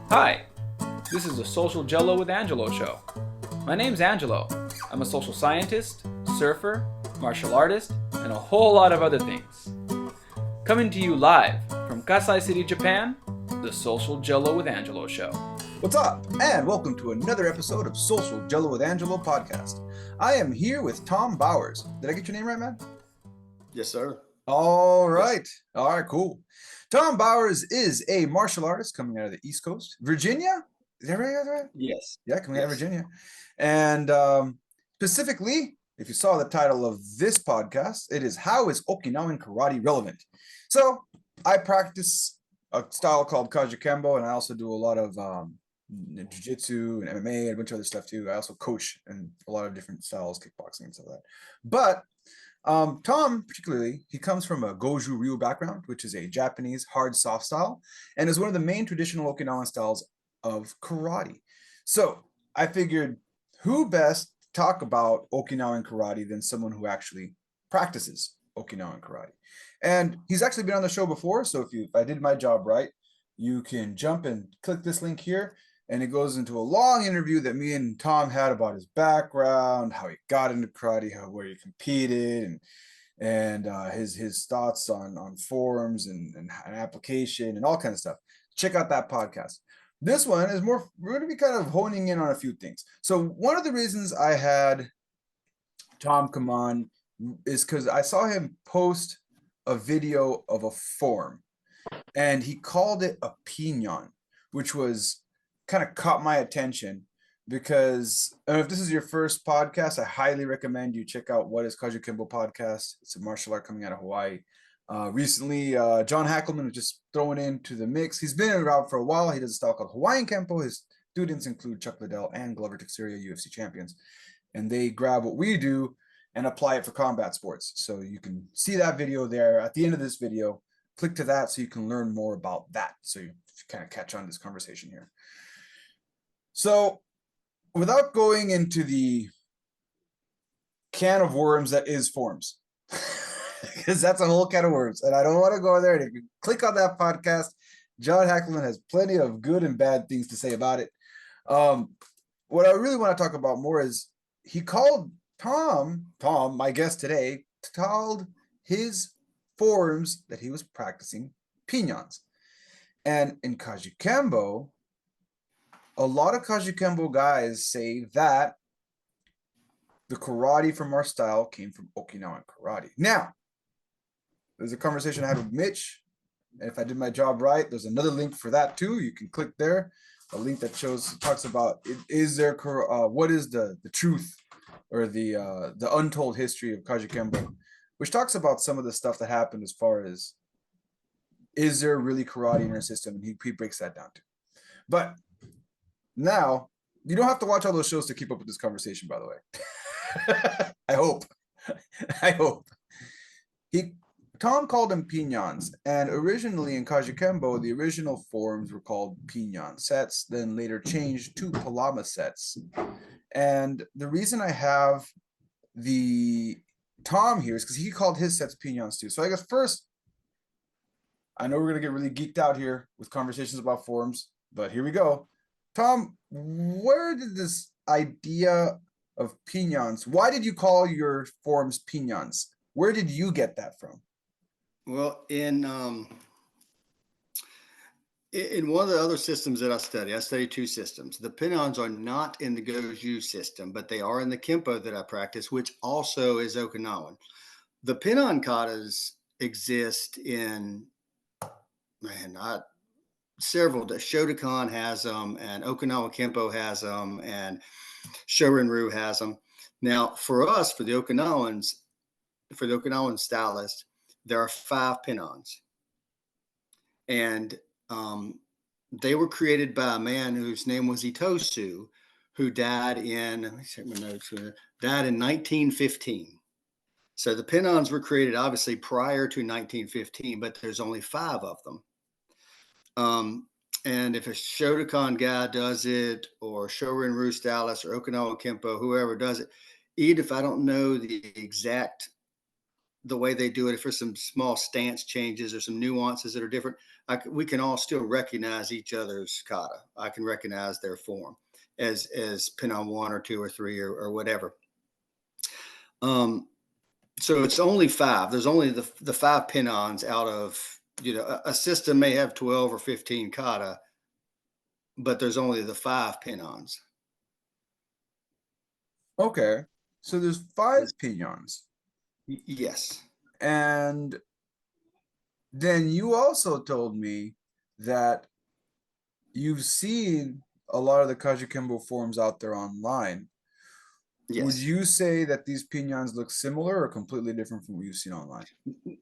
Hi, this is the Social Jello with Angelo show. My name's Angelo. I'm a social scientist, surfer, martial artist, and a whole lot of other things. Coming to you live from Kasai City, Japan, the Social Jello with Angelo show. What's up? And welcome to another episode of Social Jello with Angelo podcast. I am here with Tom Bowers. Did I get your name right, man? Yes, sir. All right. Yes. All right, cool. Tom Bowers is a martial artist coming out of the East Coast. Virginia? Is that right? Yes. Yeah, coming out of Virginia. And specifically, if you saw the title of this podcast, it is How is Okinawan Karate Relevant? So I practice a style called Kajikembo, and I also do a lot of jiu-jitsu and MMA and a bunch of other stuff too. I also coach in a lot of different styles, kickboxing and stuff like that. But Tom, particularly, he comes from a Goju Ryu background, which is a Japanese hard soft style, and is one of the main traditional Okinawan styles of karate. So I figured, who best to talk about Okinawan karate than someone who actually practices Okinawan karate? And he's actually been on the show before, so if I did my job right, you can jump and click this link here, and it goes into a long interview that me and Tom had about his background, how he got into karate, where he competed, and his thoughts on forms and application and all kinds of stuff. Check out that podcast. This one is more, we're going to be kind of honing in on a few things. So one of the reasons I had Tom come on is because I saw him post a video of a form, and he called it a pinon, which was kind of caught my attention because if this is your first podcast, I highly recommend you check out What is Kajikembo podcast. It's a martial art coming out of Hawaii. Recently, John Hackleman was just thrown into the mix. He's been around for a while. He does a style called Hawaiian Kempo. His students include Chuck Liddell and Glover Teixeira, UFC champions. And they grab what we do and apply it for combat sports. So you can see that video there. At the end of this video, click to that so you can learn more about that. So you kind of catch on this conversation here. So without going into the can of worms that is forms, because that's a whole can of worms, and I don't want to go there. And if you click on that podcast, John Hackleman has plenty of good and bad things to say about it. What I really want to talk about more is he called Tom, my guest today, called his forms that he was practicing pinons. And in Kajikembo, a lot of Kajikembo guys say that the karate from our style came from Okinawan karate. Now, there's a conversation I had with Mitch, and if I did my job right, there's another link for that too. You can click there, a link that talks about what is the truth or the untold history of Kajikembo, which talks about some of the stuff that happened as far as is there really karate in our system, and he breaks that down too. But now, you don't have to watch all those shows to keep up with this conversation, by the way. I hope. Tom called them pinons, and originally in Kajikembo, the original forms were called pinon sets, then later changed to palama sets. And the reason I have the Tom here is because he called his sets pinons too. So I guess first, I know we're going to get really geeked out here with conversations about forms, but here we go. Tom, where did this idea of pinons, why did you call your forms pinons? Where did you get that from? Well, in one of the other systems that I study two systems. The pinons are not in the Goju system, but they are in the Kempo that I practice, which also is Okinawan. The pinon katas exist in, several. Shotokan has them, and Okinawa Kempo has them, and Shorin-ryu has them. Now, for us, for the Okinawan stylists, there are 5 pinons, and they were created by a man whose name was Itosu, who died in, let me check my notes here, died in 1915. So the pinons were created obviously prior to 1915, but there's only 5 of them. And if a Shotokan guy does it, or Shorin-ryu stylist, or Okinawa Kempo, whoever does it, even if I don't know the exact the way they do it, if there's some small stance changes or some nuances that are different, we can all still recognize each other's kata. I can recognize their form as pin on 1 or 2 or 3 or whatever. So it's only 5. There's only the 5 pin-ons out of, a system may have 12 or 15 kata, but there's only the 5 pin-ons. Okay. So there's 5 pinions. Yes. And then you also told me that you've seen a lot of the Kajikembo forms out there online. Yes. Would you say that these pinions look similar or completely different from what you've seen online?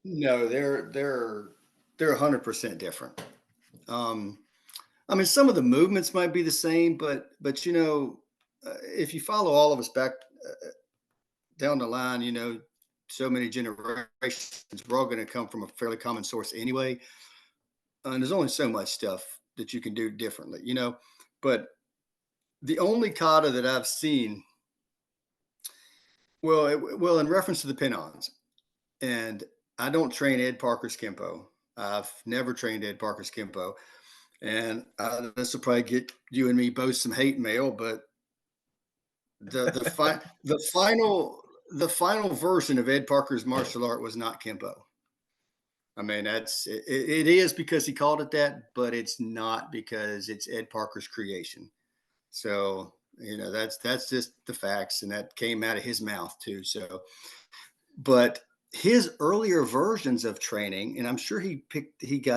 No, they're 100% different. I mean, some of the movements might be the same, but if you follow all of us back down the line, so many generations, we're all going to come from a fairly common source anyway. And there's only so much stuff that you can do differently, but the only kata that I've seen, well, in reference to the pin-ons, and I don't train Ed Parker's Kempo. I've never trained Ed Parker's Kempo. And this will probably get you and me both some hate mail, but the final version of Ed Parker's martial art was not Kempo. I mean, it is because he called it that, but it's not because it's Ed Parker's creation. So, that's just the facts, and that came out of his mouth too. So, but his earlier versions of training, and I'm sure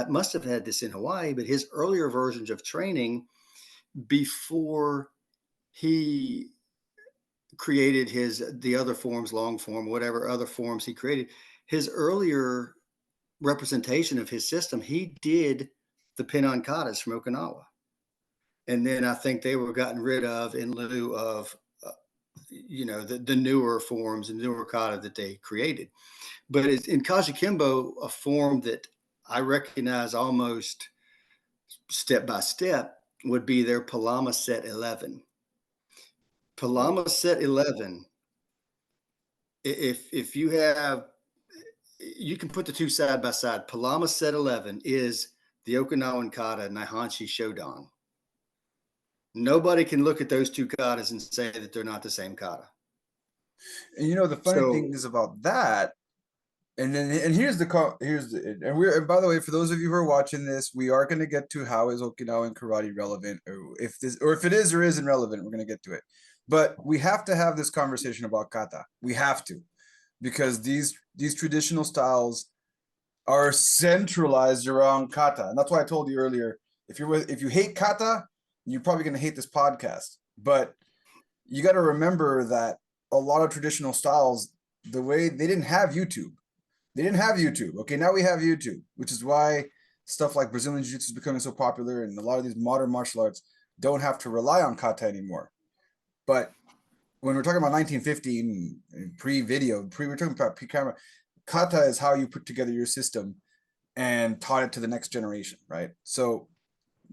must have had this in Hawaii, but his earlier versions of training before he created the other forms, long form, whatever other forms he created, his earlier representation of his system, he did the pin-on katas from Okinawa. And then I think they were gotten rid of in lieu of, the newer forms and newer kata that they created. But it's in Kajikembo, a form that I recognize almost step by step would be their Palama set 11. Palama set 11, if you can put the two side by side. Palama set 11 is the Okinawan kata Naihanshi Shodan. Nobody can look at those two katas and say that they're not the same kata. And the funny thing is about that, and by the way, for those of you who are watching this, we are going to get to how is Okinawan karate relevant, or if it is or isn't relevant, we're going to get to it. But we have to have this conversation about kata. We have to, because these traditional styles are centralized around kata, and that's why I told you earlier, if you hate kata, you're probably going to hate this podcast. But you got to remember that a lot of traditional styles, the way they didn't have YouTube. Okay, now we have YouTube, which is why stuff like Brazilian Jiu-Jitsu is becoming so popular, and a lot of these modern martial arts don't have to rely on kata anymore. But when we're talking about 1915 and pre-video, we're talking about pre-camera, kata is how you put together your system and taught it to the next generation, right? So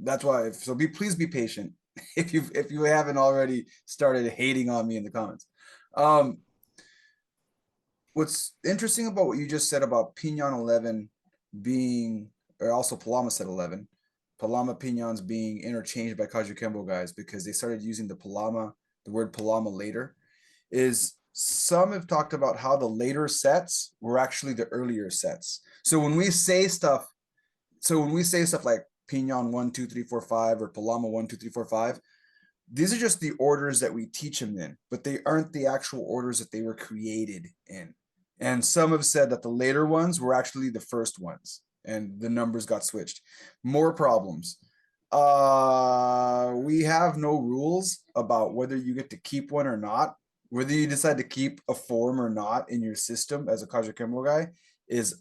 that's why. Please be patient if you haven't already started hating on me in the comments. What's interesting about what you just said about Pinion 11 being, or also Palama set 11, Palama Pinions being interchanged by Kajikembo guys because they started using the word Palama later, is some have talked about how the later sets were actually the earlier sets. So when we say stuff like Pinion 1, 2, 3, 4, 5, or Palama 1, 2, 3, 4, 5, these are just the orders that we teach them in, but they aren't the actual orders that they were created in. And some have said that the later ones were actually the first ones, and the numbers got switched. More problems. We have no rules about whether you get to keep one or not. Whether you decide to keep a form or not in your system as a Kajikembo guy is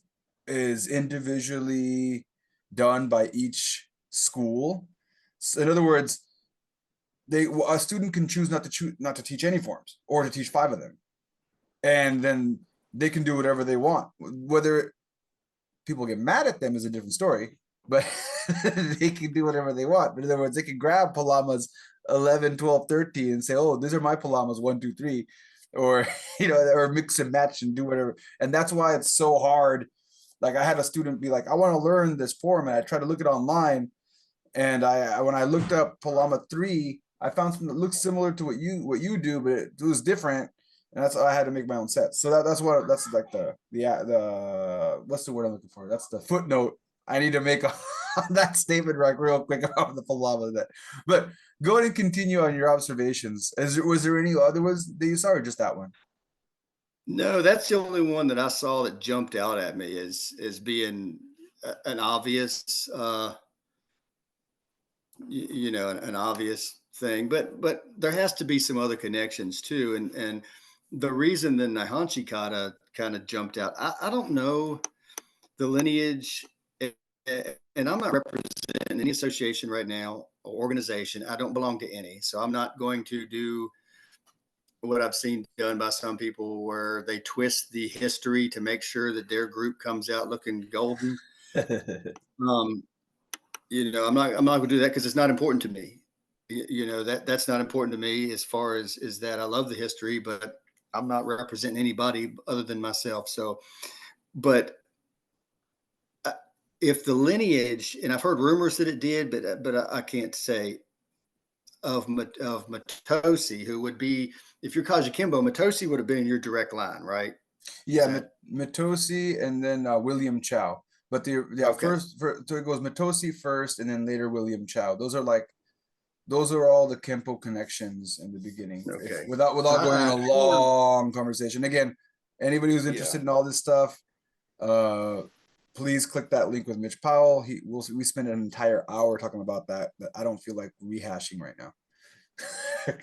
individually done by each school. So in other words, a student can choose not to teach any forms or to teach 5 of them, and then they can do whatever they want. Whether people get mad at them is a different story, but they can do whatever they want. But in other words, they can grab Palamas 11, 12, 13 and say, oh, these are my Palamas 1, 2, 3, or or mix and match and do whatever. And that's why it's so hard. Like I had a student be like, I want to learn this form, and I tried to look it online. And when I looked up Palama 3, I found something that looks similar to what you do, but it was different. And that's why I had to make my own sets. So that's like the what's the word I'm looking for? That's the footnote I need to make on that statement real quick about the Palama. But go ahead and continue on your observations. Was there any other ones that you saw, or just that one? No, that's the only one that I saw that jumped out at me as being an obvious, an obvious thing. But there has to be some other connections too. And the reason the Nihonchi kata kind of jumped out, I don't know the lineage, and I'm not representing any association right now or organization. I don't belong to any, so I'm not going to do what I've seen done by some people where they twist the history to make sure that their group comes out looking golden. I'm not going to do that because it's not important to me. That's not important to me as far as is that I love the history, but I'm not representing anybody other than myself. So, but if the lineage, and I've heard rumors that it did, but I can't say, of Matosi, who would be, if you're Kajikimbo, Matosi would have been in your direct line, right? Yeah, Matosi and then William Chow. But Okay. so it goes Matosi first, and then later William Chow. Those are all the Kempo connections in the beginning. Okay. Without going in a long conversation. Again, anybody who's interested in all this stuff, please click that link with Mitch Powell. We spent an entire hour talking about that I don't feel like rehashing right now.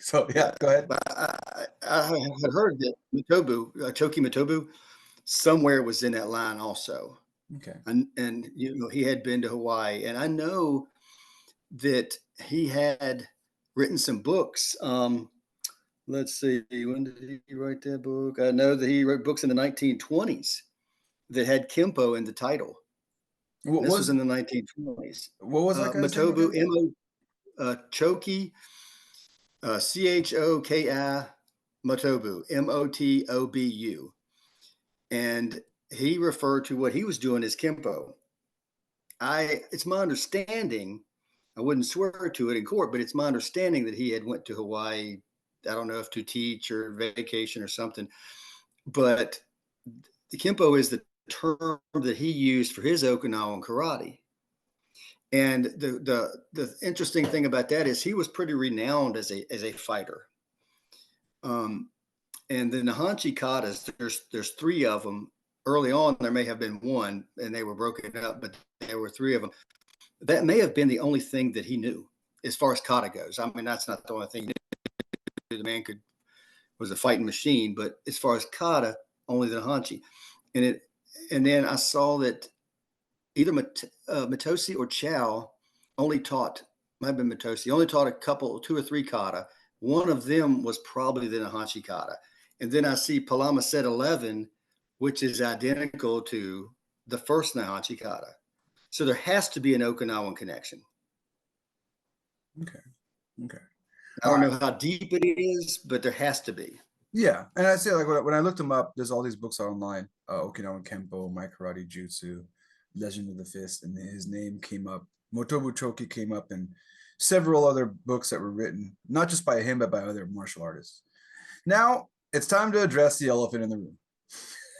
So yeah, go ahead. I had heard that Choki Matobu, somewhere was in that line also. Okay. And he had been to Hawaii, and I know that he had written some books. Let's see, when did he write that book? I know that he wrote books in the 1920s that had Kempo in the title. This was in the 1920s. What was that guy's Matobu, name Choki, Choki Matobu, Motobu. And he referred to what he was doing as Kempo. It's my understanding, I wouldn't swear to it in court, but it's my understanding that he had went to Hawaii, I don't know if to teach or vacation or something, but the Kempo is the term that he used for his Okinawan karate. And the interesting thing about that is he was pretty renowned as a fighter. And the Nihonchi katas, there's three of them. Early on, there may have been one, and they were broken up, but there were three of them. That may have been the only thing that he knew as far as kata goes. I mean, that's not the only thing he knew. The man was a fighting machine, but as far as kata, only the Nihonchi. And then I saw that either Matosi or Chow might have been Matosi, only taught two or three kata. One of them was probably the Nihonchi kata. And then I see Palama set 11, which is identical to the first Nihonchi kata. So there has to be an Okinawan connection. Okay. I don't know how deep it is, but there has to be. Yeah, and I say, like, when I looked him up, there's all these books online: Okinawan Kempo, My Karate Jutsu, Legend of the Fist, and his name came up. Motobu Choki came up, and several other books that were written not just by him but by other martial artists. Now it's time to address the elephant in the room.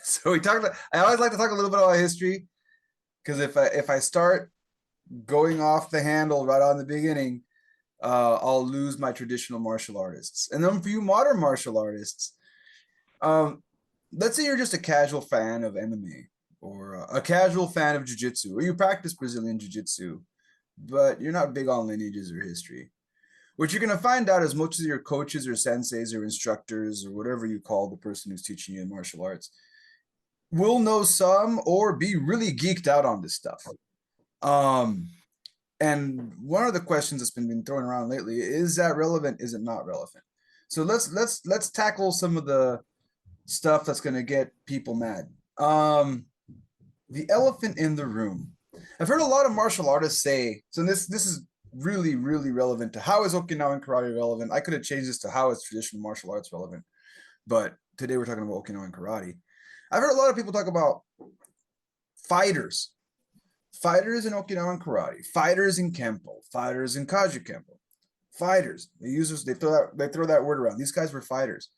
So I always like to talk a little bit about history, because if I start going off the handle right on the beginning, I'll lose my traditional martial artists. And then for you modern martial artists, let's say you're just a casual fan of MMA, or a casual fan of jiu-jitsu, or you practice Brazilian jiu-jitsu, but you're not big on lineages or history. What you're going to find out is most of your coaches or senseis or instructors or whatever you call the person who's teaching you in martial arts will know some or be really geeked out on this stuff. And one of the questions that's been thrown around lately, is that relevant? Is it not relevant? So let's tackle some of the stuff that's going to get people mad. The elephant in the room. I've heard a lot of martial artists say, so this is really, really relevant to how is Okinawan karate relevant. I could have changed this to how is traditional martial arts relevant, but today we're talking about Okinawan karate. I've heard a lot of people talk about fighters in Okinawan karate, fighters in Kempo, fighters in Kaju Kempo, fighters. They throw that word around. These guys were fighters.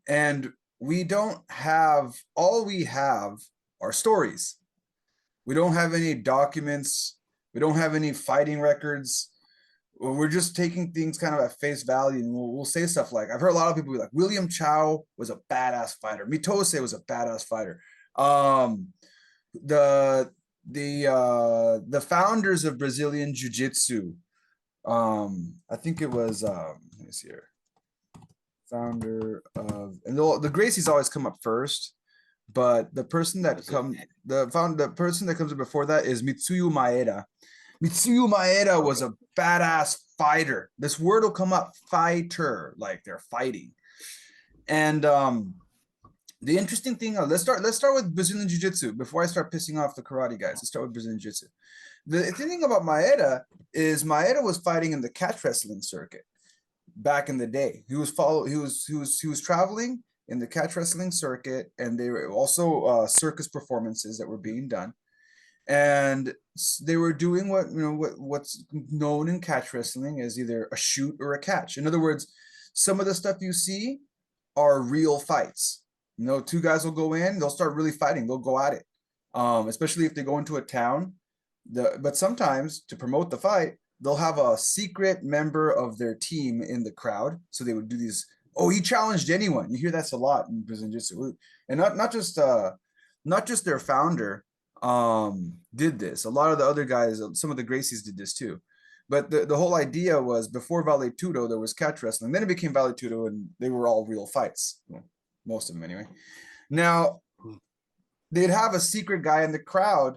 And we don't have, all we have are stories. We don't have any documents. We don't have any fighting records. We're just taking things kind of at face value, and we'll say stuff like, I've heard a lot of people be like, William Chow was a badass fighter. Mitose was a badass fighter. The founders of Brazilian Jiu-Jitsu, I think it was let me see here. Founder of, and the Gracies always come up first, but the person that person that comes up before that is Mitsuyo Maeda. Mitsuyo Maeda was a badass fighter. This word will come up, fighter, like they're fighting. And the interesting thing, let's start with Brazilian Jiu-Jitsu before I start pissing off the karate guys. Let's start with Brazilian Jiu-Jitsu. The thing about Maeda is Maeda was fighting in the catch wrestling circuit back in the day. He was traveling in the catch wrestling circuit, and they were also circus performances that were being done. And they were doing what's known in catch wrestling as either a shoot or a catch. In other words, some of the stuff you see are real fights. Two guys will go in, they'll start really fighting, they'll go at it. Especially if they go into a town. But sometimes to promote the fight, they'll have a secret member of their team in the crowd. So they would do these, oh, he challenged anyone. You hear that's a lot in Brazilian Jiu-Jitsu. And not just their founder did this. A lot of the other guys, some of the Gracies did this too. But the whole idea was, before Vale Tudo, there was catch wrestling. Then it became Vale Tudo, and they were all real fights. Well, most of them anyway. Now, they'd have a secret guy in the crowd,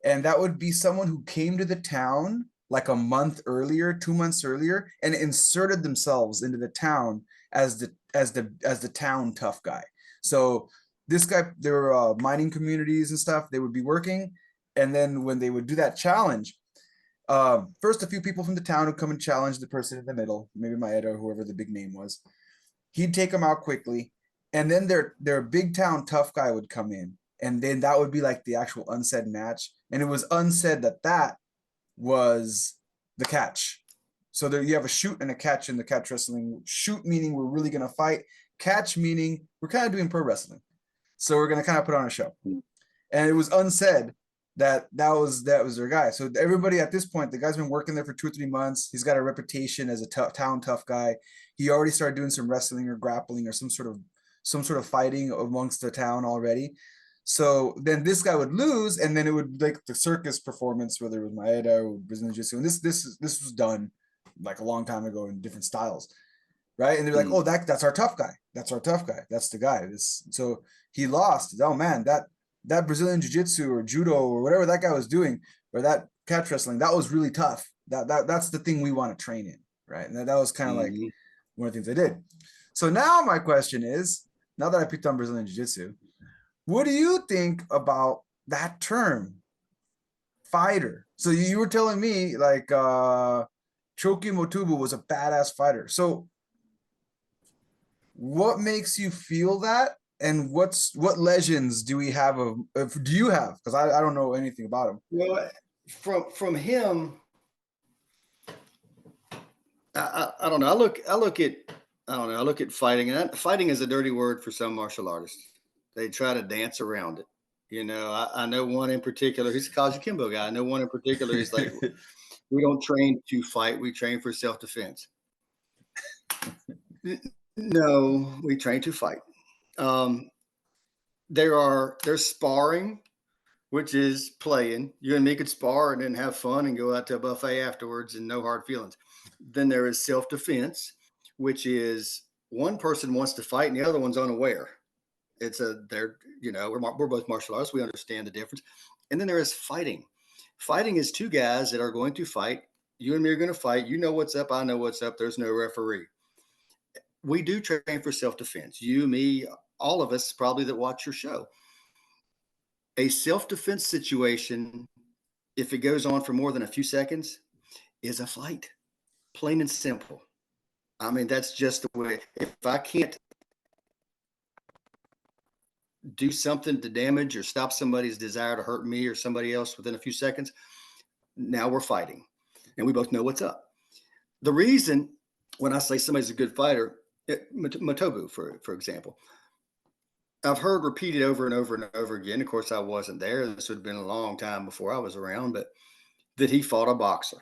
and that would be someone who came to the town like a month earlier, 2 months earlier, and inserted themselves into the town as the town tough guy. So this guy, there were mining communities and stuff, they would be working. And then when they would do that challenge, first a few people from the town would come and challenge the person in the middle, maybe Maeda or whoever the big name was. He'd take them out quickly. And then their big town tough guy would come in. And then that would be like the actual unsaid match. And it was unsaid that was the catch. So there you have a shoot and a catch in the catch wrestling. Shoot meaning we're really going to fight. Catch meaning we're kind of doing pro wrestling. So we're going to kind of put on a show. And it was unsaid that was their guy. So everybody at this point, the guy's been working there for 2 or 3 months. He's got a reputation as a town tough guy. He already started doing some wrestling or grappling or some sort of fighting amongst the town already. So then this guy would lose, and then it would like the circus performance, whether it was Maeda or Brazilian Jiu-Jitsu. And this was done like a long time ago in different styles, right? And they're like, oh, that's our tough guy. That's our tough guy. That's the guy. So he lost. Oh man, that Brazilian Jiu-Jitsu or judo or whatever that guy was doing, or that catch wrestling, that was really tough. That's the thing we want to train in, right? And that was kind of like one of the things they did. So now my question is, now that I picked on Brazilian Jiu-Jitsu, what do you think about that term, fighter? So you were telling me like Choki Motubu was a badass fighter. So what makes you feel that? And what legends do we have do you have? Because I don't know anything about him. Well, from him, I don't know. I look at fighting, and fighting is a dirty word for some martial artists. They try to dance around it. I know one in particular. He's a Kaju Kimbo guy. I know one in particular. He's like, we don't train to fight. We train for self-defense. No, we train to fight. There's sparring, which is playing. You and me could spar and then have fun and go out to a buffet afterwards and no hard feelings. Then there is self-defense, which is one person wants to fight and the other one's unaware. We're both martial artists. We understand the difference. And then there is fighting. Fighting is 2 guys that are going to fight. You and me are going to fight. You know what's up. I know what's up. There's no referee. We do train for self-defense. You, me, all of us probably that watch your show. A self-defense situation, if it goes on for more than a few seconds, is a fight. Plain and simple. I mean, that's just the way. If I can't do something to damage or stop somebody's desire to hurt me or somebody else within a few seconds, now we're fighting and we both know what's up. The reason when I say somebody's a good fighter, Matobu, for example, I've heard repeated over and over and over again. Of course, I wasn't there. This would have been a long time before I was around, but that he fought a boxer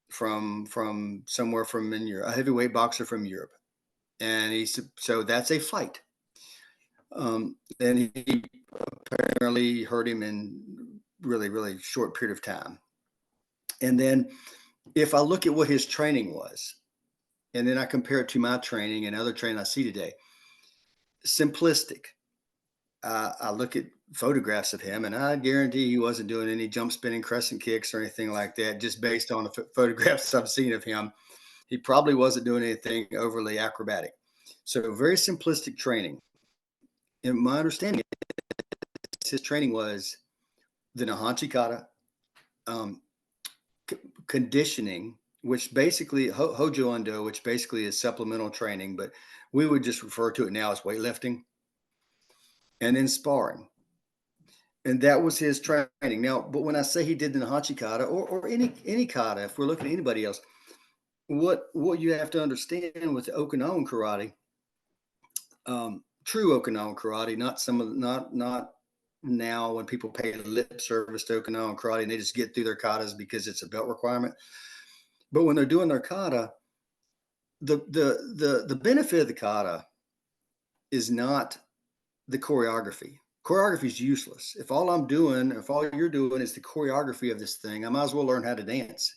from somewhere from in Europe, a heavyweight boxer from Europe. And so that's a fight. And he apparently hurt him in really, really short period of time. And then if I look at what his training was, and then I compare it to my training and other training I see today, simplistic. I look at photographs of him, and I guarantee he wasn't doing any jump spinning crescent kicks or anything like that. Just based on the photographs I've seen of him, he probably wasn't doing anything overly acrobatic. So very simplistic training. And my understanding is his training was the Nahanchi kata, conditioning, which basically Hojo Undo, which basically is supplemental training, but we would just refer to it now as weightlifting, and then sparring. And that was his training. Now, but when I say he did the Nahanchi kata or any kata, if we're looking at anybody else, what you have to understand with Okinawan karate, true Okinawan karate, not now when people pay lip service to Okinawan karate and they just get through their katas because it's a belt requirement. But when they're doing their kata, the benefit of the kata is not the choreography. Choreography is useless. If all you're doing is the choreography of this thing, I might as well learn how to dance.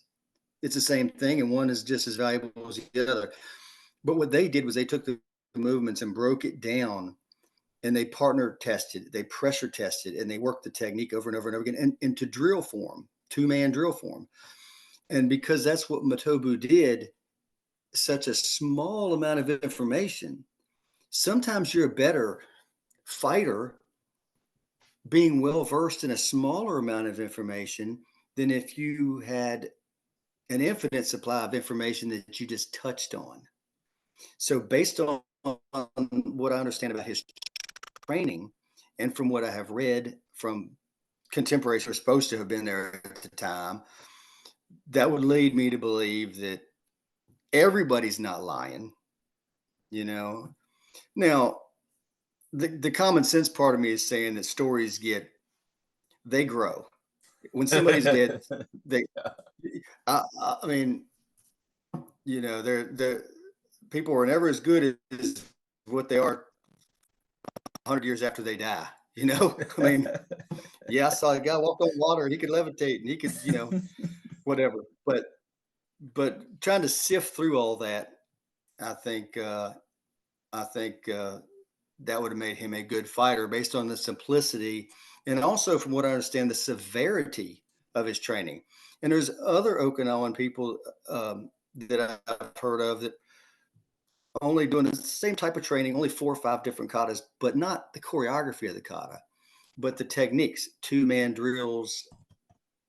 It's the same thing, and one is just as valuable as the other. But what they did was they took the movements and broke it down, and they partner tested, they pressure tested, and they worked the technique over and over and over again into drill form, 2-man drill form. And because that's what Matobu did, such a small amount of information, sometimes you're a better fighter being well versed in a smaller amount of information than if you had an infinite supply of information that you just touched on. So based on what I understand about his training and from what I have read from contemporaries who are supposed to have been there at the time, that would lead me to believe that everybody's not lying, Now, the common sense part of me is saying that stories they grow. When somebody's dead, I mean, they're people are never as good as what they are 100 years after they die. I mean, yeah, I saw a guy walk on water and he could levitate and he could, whatever. But trying to sift through all that, I think that would have made him a good fighter based on the simplicity and also, from what I understand, the severity of his training. And there's other Okinawan people that I've heard of that only doing the same type of training, only 4 or 5 different katas, but not the choreography of the kata, but the techniques, 2-man drills,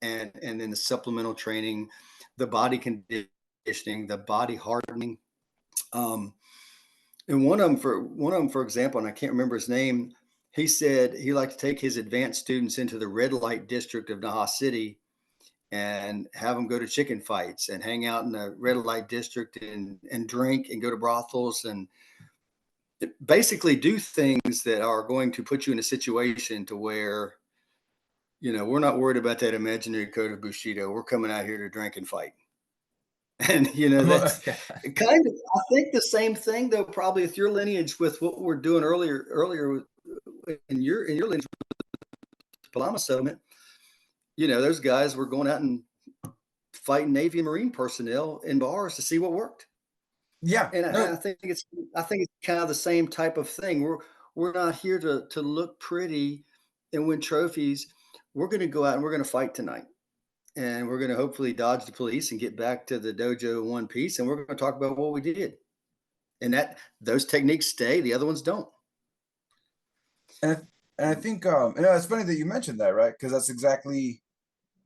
and then the supplemental training, the body conditioning, the body hardening. And one of them, for example, and I can't remember his name, he said he liked to take his advanced students into the red light district of Naha City and have them go to chicken fights and hang out in the red light district and drink and go to brothels and basically do things that are going to put you in a situation to where, we're not worried about that imaginary code of Bushido. We're coming out here to drink and fight. And, that's kind of, I think the same thing, though, probably with your lineage, with what we're doing earlier in your lineage, with the Palama settlement, those guys were going out and fighting Navy and Marine personnel in bars to see what worked. Yeah. And I think it's kind of the same type of thing. We're not here to look pretty and win trophies. We're going to go out and we're going to fight tonight. And we're going to hopefully dodge the police and get back to the dojo in one piece. And we're going to talk about what we did. And those techniques stay. The other ones don't. And I think, it's funny that you mentioned that, right? Because that's exactly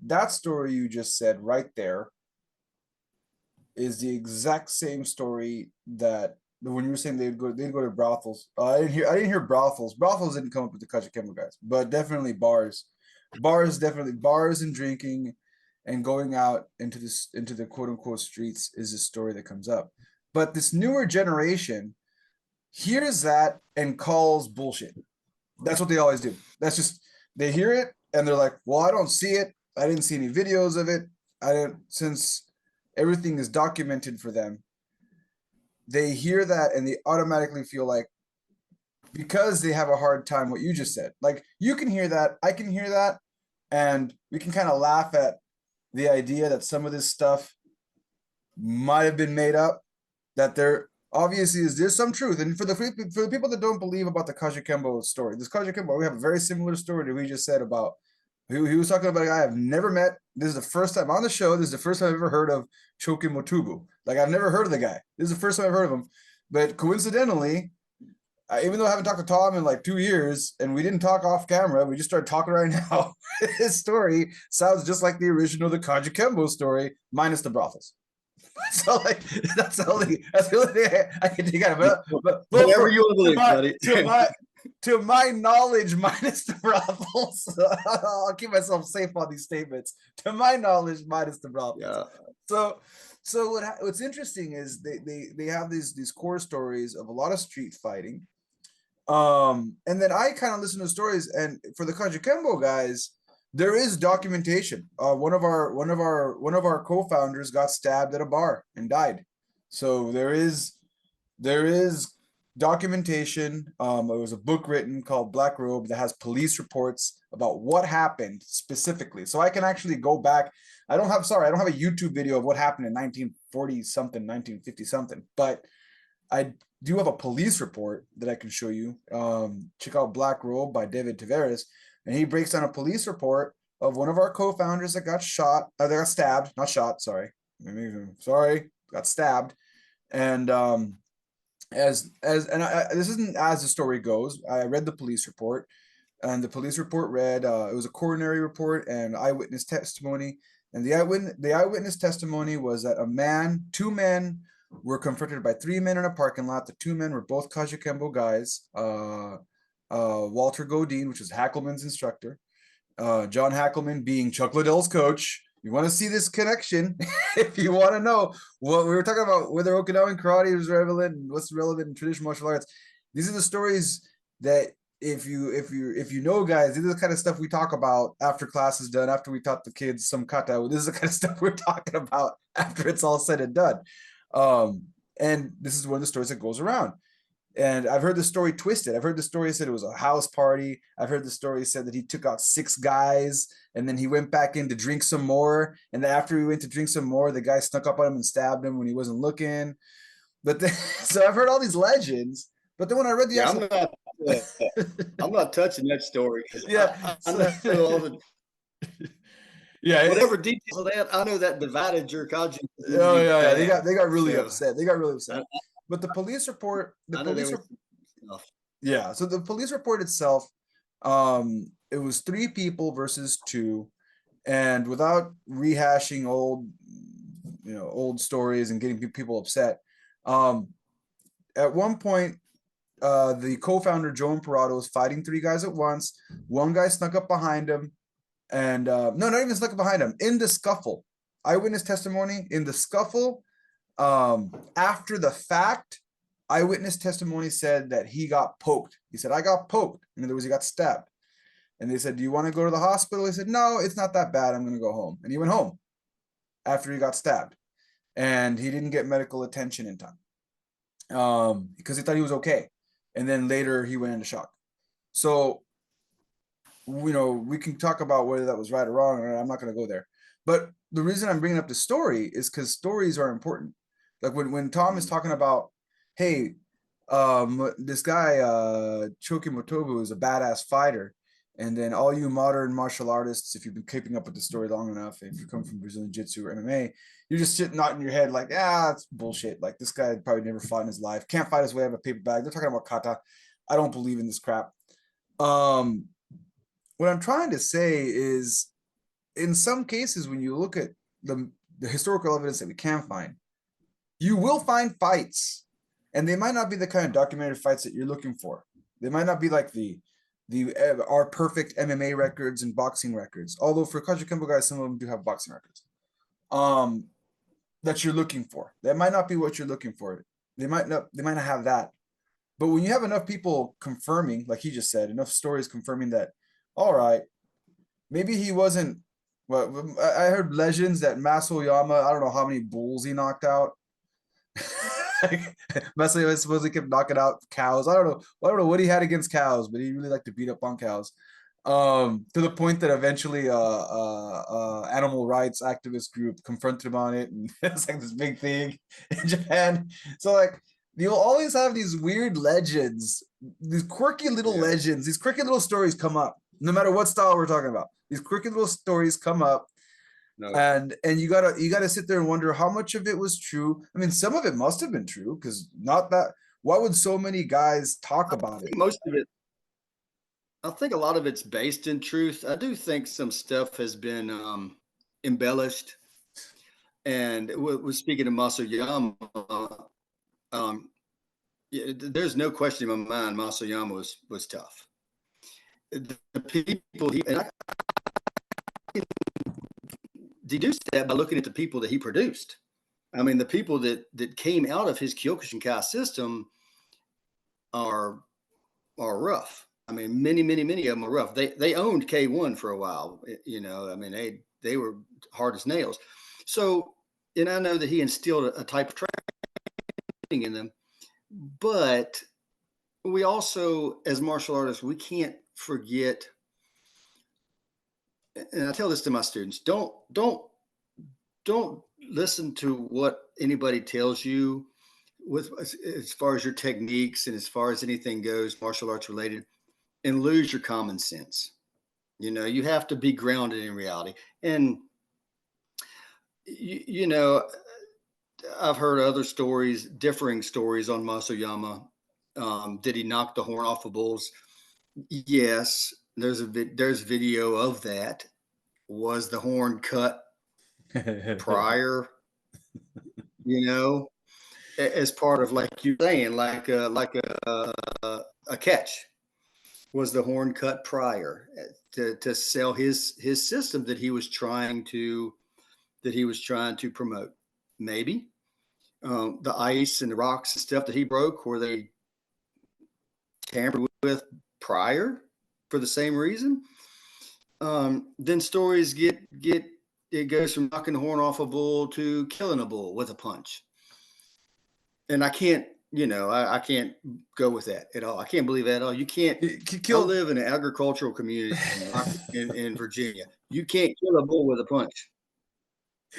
that story you just said right there is the exact same story that when you were saying they'd go to brothels. I didn't hear brothels. Brothels didn't come up with the Kachikembo guys, but definitely bars. Definitely bars and drinking and going out into the quote unquote streets is a story that comes up. But this newer generation hears that and calls bullshit. That's what they always do. That's just they hear it and they're like, well, I don't see it. I didn't see any videos of it. I didn't since everything is documented for them. They hear that and they automatically feel like because they have a hard time what you just said. Like you can hear that, I can hear that, and we can kind of laugh at the idea that some of this stuff might have been made up, that there obviously there's some truth. And for the people that don't believe about the Kajikembo story, this Kajikembo, we have a very similar story that we just said about he was talking about a guy I've never met. This is the first time on the show. This is the first time I've ever heard of Choki Motubu. Like I've never heard of the guy. This is the first time I've heard of him. But coincidentally, even though I haven't talked to Tom in like 2 years and we didn't talk off camera, we just started talking right now. His story sounds just like the original, the Kajikembo story, minus the brothels. So like that's the only thing I can think of. But whatever you want to believe, buddy. To my knowledge, minus the brothels. I'll keep myself safe on these statements. To my knowledge, minus the brothels. Yeah. So what's interesting is they have these core stories of a lot of street fighting. And then I kind of listen to stories, and for the Kajikembo guys, there is documentation. One of our co-founders got stabbed at a bar and died. So there is documentation. There was a book written called Black Robe that has police reports about what happened specifically. So I can actually go back. I don't have a YouTube video of what happened in 1940 something, 1950 something, but I do have a police report that I can show you. Check out Black Robe by David Tavares, and he breaks down a police report of one of our co-founders that got got stabbed, not shot, got stabbed. And this isn't as the story goes. I read the police report, and the police report read it was a coronary report and eyewitness testimony. And the eyewitness testimony was that two men were confronted by 3 men in a parking lot. The 2 men were both Kajikembo guys. Walter Godine, which was Hackelman's instructor. John Hackelman being Chuck Liddell's coach. You want to see this connection? If you want to know what we were talking about, whether Okinawan Karate was relevant and what's relevant in traditional martial arts. These are the stories that if you know, guys, this is the kind of stuff we talk about after class is done, after we taught the kids some kata. This is the kind of stuff we're talking about after it's all said and done. And this is one of the stories that goes around. And I've heard the story twisted. I've heard the story said it was a house party. I've heard the story said that he took out 6 guys and then he went back in to drink some more. And then after he went to drink some more, the guy snuck up on him and stabbed him when he wasn't looking. But so I've heard all these legends. But then when I read the I'm not touching that story. Yeah. I know all the yeah. Whatever details of that, I know that divided your Kaji. Oh yeah. They got really upset. They got really upset. But the police report, yeah. So the police report itself, it was 3 people versus 2, and without rehashing old stories and getting people upset, at one point, the co-founder Joe Imperato was fighting 3 guys at once. One guy snuck up behind him, and no, not even snuck up behind him. In the scuffle, eyewitness testimony. In the scuffle. After the fact, eyewitness testimony said that he got poked. He said, I got poked. In other words, he got stabbed. And they said, do you want to go to the hospital? He said, no, it's not that bad. I'm going to go home. And he went home after he got stabbed. And he didn't get medical attention in time because he thought he was okay. And then later he went into shock. So, we can talk about whether that was right or wrong. I'm not going to go there. But the reason I'm bringing up the story is because stories are important. Like when Tom is talking about, hey, this guy, Choki Motobu, is a badass fighter. And then all you modern martial artists, if you've been keeping up with the story long enough, if you come from Brazilian Jiu-Jitsu or MMA, you're just sitting nodding your head like, it's bullshit. Like this guy probably never fought in his life. Can't fight his way out of a paper bag. They're talking about kata. I don't believe in this crap. What I'm trying to say is, in some cases, when you look at the historical evidence that we can find, you will find fights and they might not be the kind of documented fights that you're looking for. They might not be like the our perfect MMA records and boxing records. Although for Kajikembo guys, some of them do have boxing records. That you're looking for. That might not be what you're looking for. They might not have that. But when you have enough people confirming, like he just said, enough stories confirming that, all right, maybe he wasn't. Well, I heard legends that Masoyama, I don't know how many bulls he knocked out. Masoyama supposedly kept knocking out cows. I don't know what he had against cows, but he really liked to beat up on cows. To the point that eventually animal rights activist group confronted him on it, and it's like this big thing in Japan. So like you'll always have these weird legends, these quirky little legends, these quirky little stories come up, no matter what style we're talking about. These quirky little stories come up. No. And you gotta sit there and wonder how much of it was true. I mean, some of it must have been true, because not that. Why would so many guys talk about it? Most of it. I think a lot of it's based in truth. I do think some stuff has been embellished. And we're speaking of Masoyama. There's no question in my mind Masoyama was tough. The people and I can deduce that by looking at the people that he produced. I mean, the people that came out of his Kyokushinkai system are rough. I mean, many of them are rough. They owned K1 for a while. I mean, they were hard as nails. So, and I know that he instilled a type of training in them, but we also, as martial artists, we can't forget. And I tell this to my students: don't listen to what anybody tells you as far as your techniques and as far as anything goes, martial arts related, and lose your common sense. You have to be grounded in reality. And I've heard other stories, differing stories on Masoyama. Did he knock the horn off of bulls? Yes, there's video of that. Was the horn cut prior? As part of, like you're saying, like a catch. Was the horn cut prior to sell his system that he was trying to promote? Maybe. The ice and the rocks and stuff that he broke, were they tampered with prior for the same reason? Then stories it goes from knocking the horn off a bull to killing a bull with a punch. And I can't, I can't go with that at all. I can't believe that at all. You can't. I live in an agricultural community in Virginia. You can't kill a bull with a punch.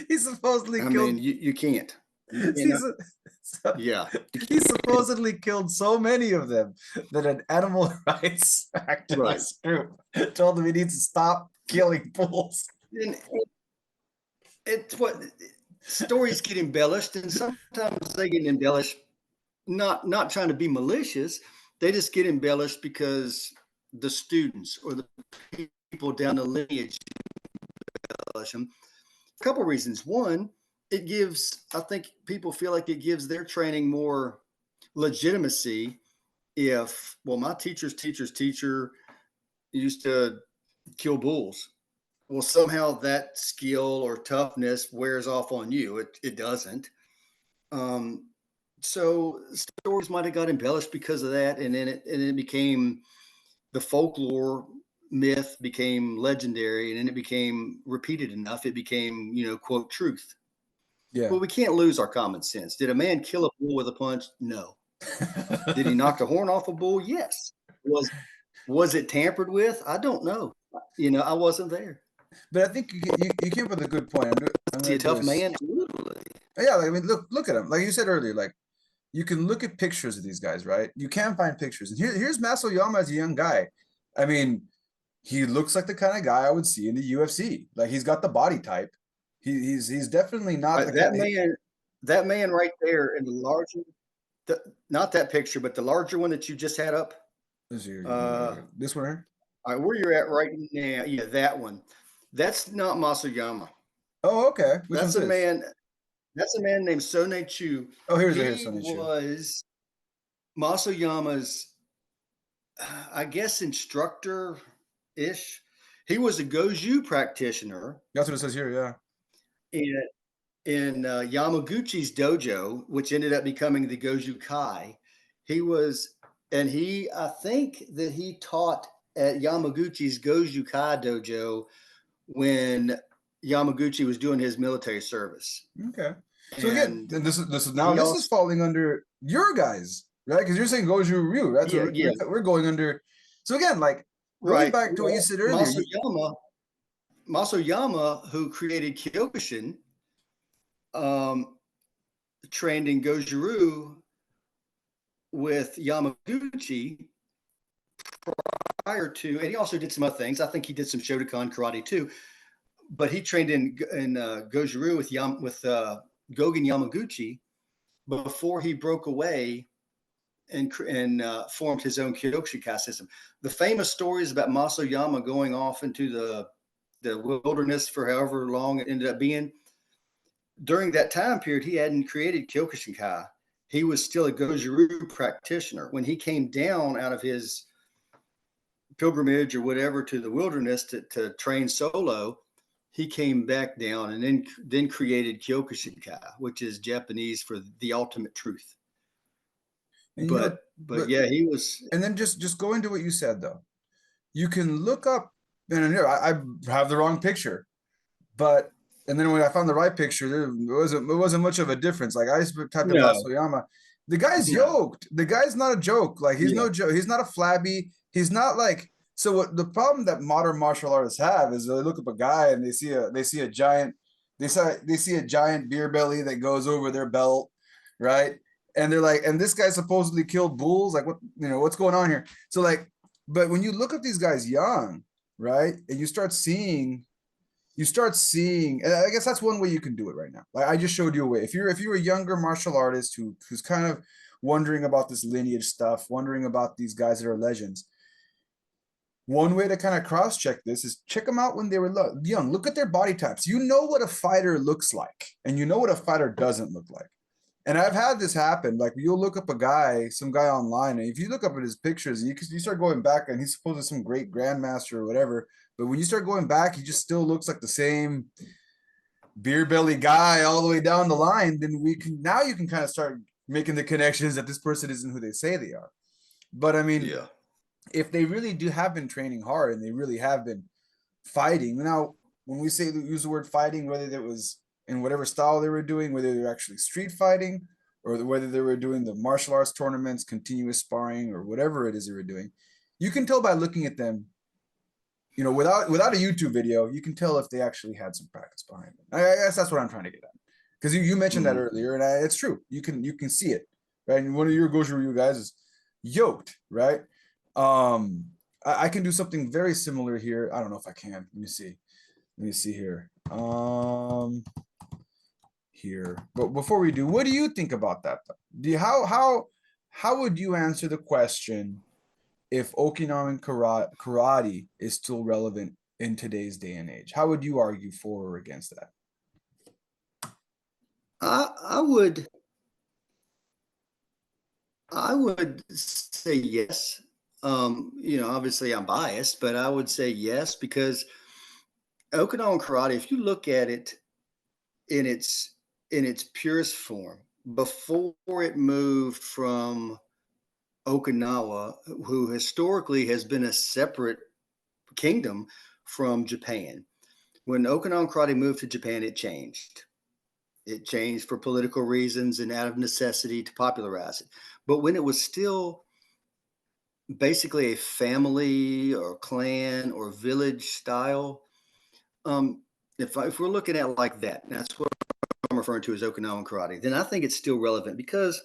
He supposedly killed. I mean, you can't. Yeah. He supposedly killed so many of them that an animal rights activist group told him he needs to stop killing bulls. And it's what stories get embellished, and sometimes they get embellished, not trying to be malicious. They just get embellished because the students or the people down the lineage embellish them. A couple of reasons. One, I think people feel like it gives their training more legitimacy if, well, my teacher's teacher's teacher used to kill bulls. Well, somehow that skill or toughness wears off on you. It doesn't. So stories might have got embellished because of that, and then it became the folklore myth became legendary, and then it became repeated enough. It became, quote, truth. Yeah. Well, we can't lose our common sense. Did a man kill a bull with a punch? No. Did he knock the horn off a bull? Yes. Was it tampered with? I don't know. I wasn't there. But I think you came up with a good point. Is he a tough man? Yeah, I mean, look at him. Like you said earlier, like you can look at pictures of these guys, right? You can find pictures. And here's Masoyama as a young guy. I mean, he looks like the kind of guy I would see in the UFC. Like he's got the body type. He's definitely not that man right there in the larger, not that picture, but the larger one that you just had up. This one here. All right, where you're at right now, yeah, that one. That's not Masoyama. Oh, okay. That's a man named Sone Chu. Oh, here's Sone Chu. Masayama's, I guess, instructor-ish. He was a Goju practitioner That's what it says here. Yeah. in Yamaguchi's dojo, which ended up becoming the Goju Kai. I think that he taught at Yamaguchi's Goju Kai dojo when Yamaguchi was doing his military service. Okay. So again, And this is also, falling under your guys, right? Because you're saying Goju Ryu, right? So we're going under. So again, like going right, back to what you said earlier. Masayama, who created Kyokushin, trained in Goju with Yamaguchi prior to, and he also did some other things. I think he did some Shotokan karate too, but he trained in Goju with Gogen Yamaguchi before he broke away and formed his own Kyokushinkai system. The famous stories about Masayama going off into the wilderness for however long it ended up being, during that time period, he hadn't created Kyokushinkai. He was still a Goju practitioner. When he came down out of his pilgrimage or whatever to the wilderness to train solo, he came back down and then created Kyokushinkai, which is Japanese for the ultimate truth. And but yeah, he was. And then just go into what you said though. You can look up, and here I have the wrong picture, but and then when I found the right picture, it wasn't much of a difference. Like I typed in Masayama, the guy's yoked. The guy's not a joke. Like he's no joke. He's not a flabby. He's not like. So what the problem that modern martial artists have is they look up a guy and they see a giant beer belly that goes over their belt, right? And they're like, and this guy supposedly killed bulls. Like, what's going on here? So like, but when you look at these guys young, right, and you start seeing, and I guess that's one way you can do it right now. Like I just showed you a way. If you're a younger martial artist who's kind of wondering about this lineage stuff, wondering about these guys that are legends, one way to kind of cross-check this is check them out when they were young. Look at their body types. You know what a fighter looks like, and you know what a fighter doesn't look like. And I've had this happen. Like you'll look up some guy online, and if you look up at his pictures, and you start going back, and he's supposed to be some great grandmaster or whatever. But when you start going back, he just still looks like the same beer belly guy all the way down the line. Then you can kind of start making the connections that this person isn't who they say they are. But I mean, if they really have been training hard and they really have been fighting. Now, when we use the word fighting, whether it was in whatever style they were doing, whether they're actually street fighting or whether they were doing the martial arts tournaments, continuous sparring, or whatever it is they were doing, you can tell by looking at them, without a YouTube video, you can tell if they actually had some practice behind them. I guess that's what I'm trying to get at. Because you mentioned that earlier, and it's true. You can see it, right? And one of your Goju Ryu guys is yoked, right? I can do something very similar here. I don't know if I can. Let me see here. Here. But before we do, what do you think about that? How would you answer the question if Okinawan karate is still relevant in today's day and age? How would you argue for or against that? I would say yes. Obviously I'm biased, but I would say yes, because Okinawan karate, if you look at it in its purest form, before it moved from Okinawa, who historically has been a separate kingdom from Japan, when Okinawan karate moved to Japan, it changed. It changed for political reasons and out of necessity to popularize it. But when it was still basically a family or clan or village style, if we're looking at it like that, that's what I'm referring to as Okinawan karate, then I think it's still relevant because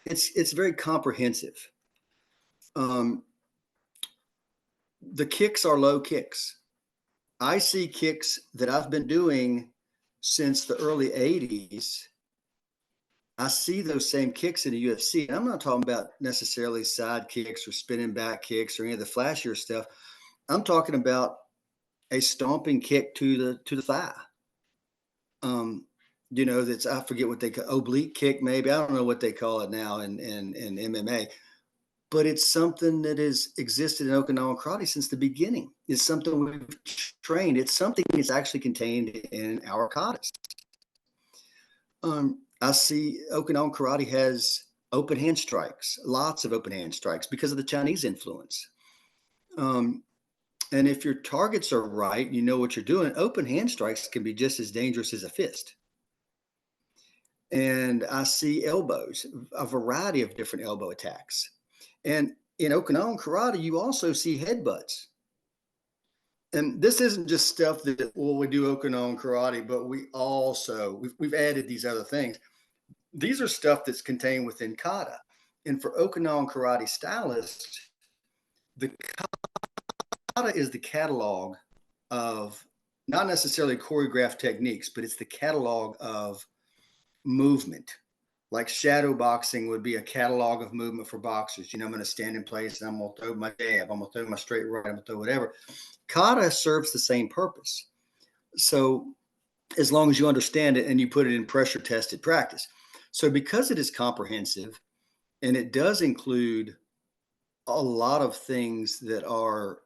it's very comprehensive. The kicks are low kicks. I see kicks that I've been doing since the early 80s. I see those same kicks in the UFC. And I'm not talking about necessarily side kicks or spinning back kicks or any of the flashier stuff. I'm talking about a stomping kick to the thigh. that's, I forget what they call oblique kick, maybe. I don't know what they call it now in MMA, but it's something that has existed in Okinawan Karate since the beginning. It's something we've trained. It's something that's actually contained in our katas. I see Okinawan Karate has open hand strikes, lots of open hand strikes because of the Chinese influence. And if your targets are right, you know what you're doing, open hand strikes can be just as dangerous as a fist. And I see elbows, a variety of different elbow attacks. And in Okinawan Karate, you also see headbutts. And this isn't just stuff that, well, we do Okinawan Karate, but we've added these other things. These are stuff that's contained within kata. And for Okinawan Karate stylists, the kata is the catalog of not necessarily choreographed techniques, but it's the catalog of movement. Like shadow boxing would be a catalog of movement for boxers. I'm going to stand in place and I'm going to throw my jab, I'm going to throw my straight right, I'm going to throw whatever. Kata serves the same purpose. So as long as you understand it and you put it in pressure tested practice. So because it is comprehensive and it does include a lot of things that are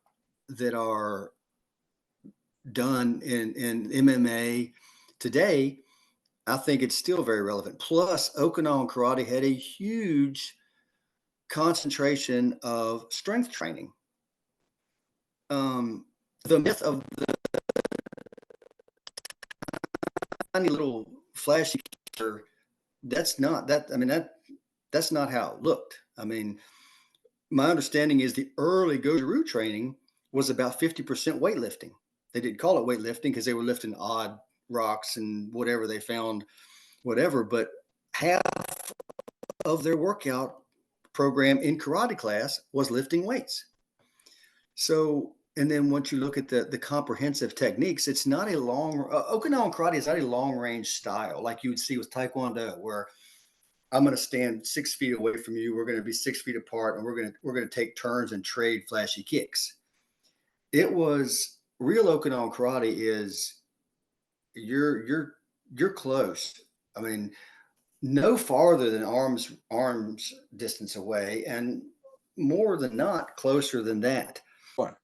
done in MMA today, I think it's still very relevant. Plus, Okinawan Karate had a huge concentration of strength training. The myth of the tiny little flashy, that's not that. I mean, that's not how it looked. I mean, my understanding is the early Goju-Ryu training was about 50% weightlifting. They didn't call it weightlifting because they were lifting odd rocks and whatever they found, whatever. But half of their workout program in karate class was lifting weights. So, and then once you look at the comprehensive techniques, it's not a Okinawan Karate is not a long range style like you would see with Taekwondo, where I'm going to stand 6 feet away from you. We're going to be 6 feet apart, and we're going to take turns and trade flashy kicks. It was real Okinawan Karate is you're close. I mean, no farther than arms distance away, and more than not closer than that. What?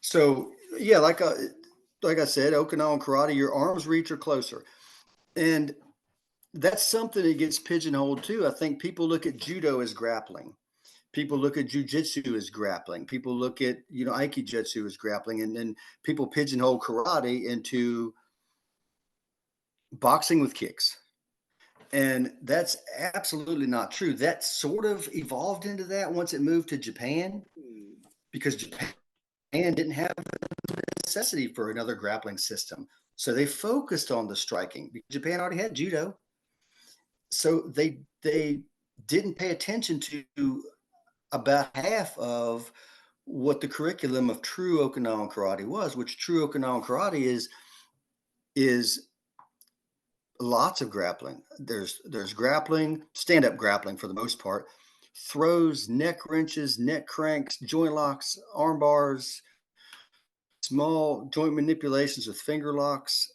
So yeah, like I said, Okinawan Karate, your arms reach or closer, and that's something that gets pigeonholed too. I think people look at judo as grappling. People look at jujitsu as grappling. People look at, aikijutsu as grappling. And then people pigeonhole karate into boxing with kicks. And that's absolutely not true. That sort of evolved into that once it moved to Japan, because Japan didn't have the necessity for another grappling system. So they focused on the striking. Japan already had judo. So they didn't pay attention to about half of what the curriculum of true Okinawan Karate was, which true Okinawan Karate is lots of grappling. There's grappling, stand-up grappling for the most part, throws, neck wrenches, neck cranks, joint locks, arm bars, small joint manipulations with finger locks,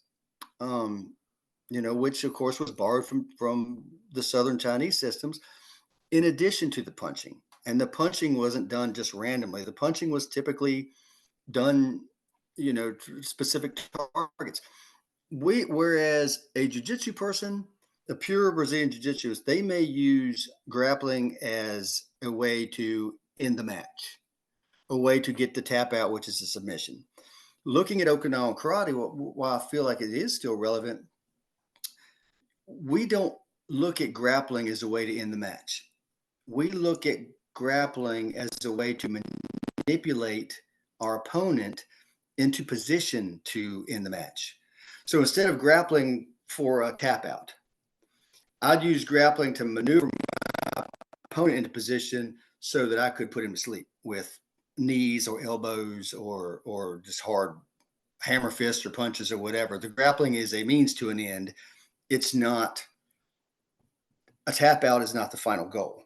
which of course was borrowed from the Southern Chinese systems, in addition to the punching. And the punching wasn't done just randomly. The punching was typically done, specific targets. Whereas a jiu-jitsu person, a pure Brazilian jiu-jitsu, they may use grappling as a way to end the match, a way to get the tap out, which is a submission. Looking at Okinawan Karate, while I feel like it is still relevant, we don't look at grappling as a way to end the match. We look at grappling as a way to manipulate our opponent into position to end the match. So instead of grappling for a tap out, I'd use grappling to maneuver my opponent into position so that I could put him to sleep with knees or elbows or just hard hammer fists or punches or whatever. The grappling is a means to an end. It's not, a tap out is not the final goal.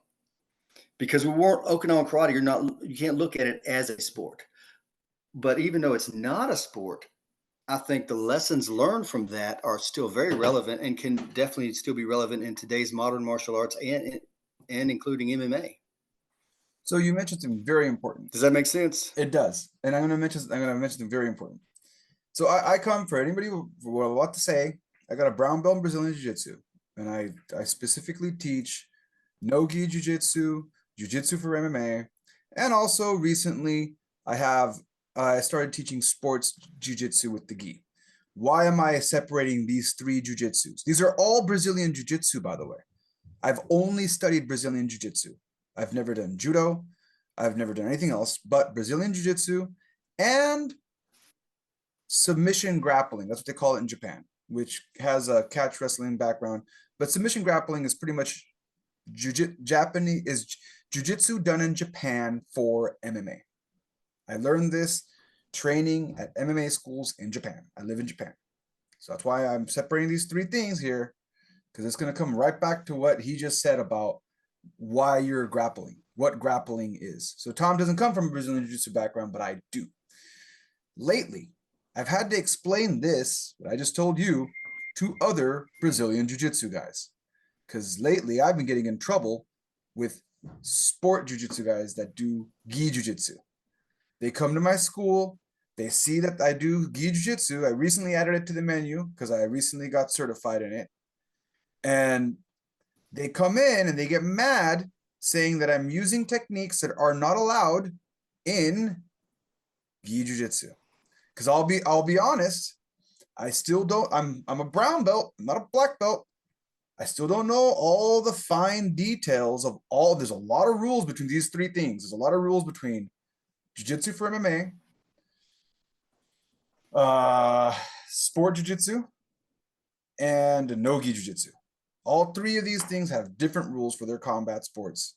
Because we weren't Okinawan Karate, you can't look at it as a sport. But even though it's not a sport, I think the lessons learned from that are still very relevant and can definitely still be relevant in today's modern martial arts and including MMA. So you mentioned something very important. Does that make sense? It does, and I'm going to mention something very important. So I come, for anybody who will want to say, I got a brown belt in Brazilian Jiu-Jitsu, and I specifically teach no-gi Jiu-Jitsu, Jiu-Jitsu for MMA, and also recently I started teaching sports Jiu-Jitsu with the gi. Why am I separating these three Jiu-Jitsus? These are all Brazilian Jiu-Jitsu, by the way. I've only studied Brazilian Jiu-Jitsu. I've never done judo. I've never done anything else but Brazilian Jiu-Jitsu and submission grappling. That's what they call it in Japan, which has a catch wrestling background. But submission grappling is pretty much Japanese is jiu-jitsu done in Japan for MMA. I learned this training at MMA schools in Japan. I live in Japan. So that's why I'm separating these three things here, because it's going to come right back to what he just said about why you're grappling, what grappling is. So Tom doesn't come from a Brazilian Jiu-Jitsu background, but I do. Lately, I've had to explain this, what I just told you, to other Brazilian Jiu-Jitsu guys. Because lately, I've been getting in trouble with sport Jiu-Jitsu guys that do gi Jiu-Jitsu. They come to my school, they see that I do gi Jiu-Jitsu. I recently added it to the menu because I recently got certified in it. And they come in and they get mad saying that I'm using techniques that are not allowed in gi Jiu-Jitsu. Because I'll be honest, I still don't, I'm a brown belt, I'm not a black belt. I still don't know all the fine details of there's a lot of rules between these three things. There's a lot of rules between Jiu-Jitsu for MMA, sport Jiu-Jitsu, and no-gi Jiu-Jitsu. All three of these things have different rules for their combat sports.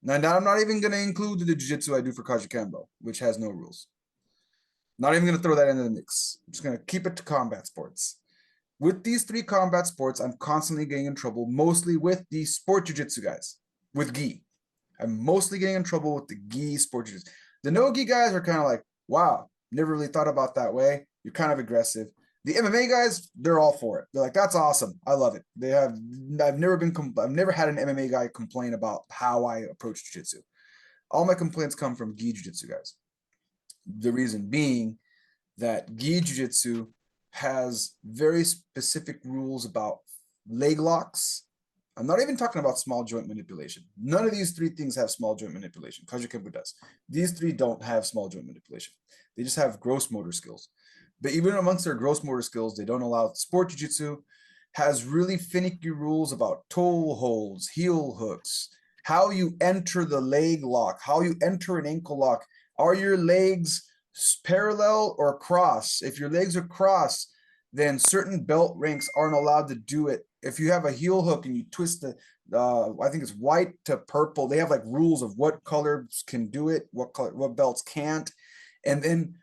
Now I'm not even going to include the Jiu-Jitsu I do for Kajikembo, which has no rules. Not even going to throw that into the mix. I'm just going to keep it to combat sports. With these three combat sports, I'm constantly getting in trouble, mostly with the sport Jiu-Jitsu guys, with gi. I'm mostly getting in trouble with the gi sport Jiu-Jitsu. The no-gi guys are kind of like, wow, never really thought about that way. You're kind of aggressive. The MMA guys, they're all for it. They're like, that's awesome. I love it. I've never had an MMA guy complain about how I approach Jiu-Jitsu. All my complaints come from gi Jiu-Jitsu guys. The reason being that gi Jiu-Jitsu has very specific rules about leg locks. I'm not even talking about small joint manipulation. None of these three things have small joint manipulation. Kajikembu does. These three don't have small joint manipulation. They just have gross motor skills. But even amongst their gross motor skills, they don't allow sport Jiu-Jitsu has really finicky rules about toe holds, heel hooks, how you enter the leg lock, how you enter an ankle lock. Are your legs parallel or cross? If your legs are cross, then certain belt ranks aren't allowed to do it. If you have a heel hook and you twist I think it's white to purple, they have like rules of what colors can do it, what belts can't. And then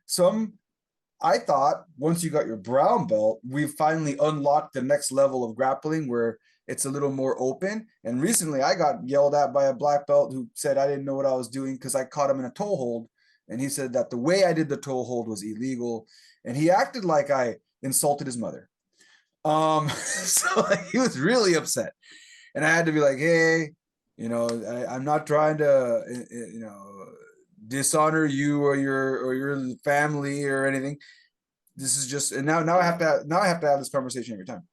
I thought once you got your brown belt, we've finally unlocked the next level of grappling where it's a little more open. And recently I got yelled at by a black belt who said I didn't know what I was doing because I caught him in a toe hold. And he said that the way I did the toe hold was illegal. And he acted like I insulted his mother. So he was really upset. And I had to be like, hey, I'm not trying to, dishonor you or your family or anything. This is just, and now I have to have this conversation every time.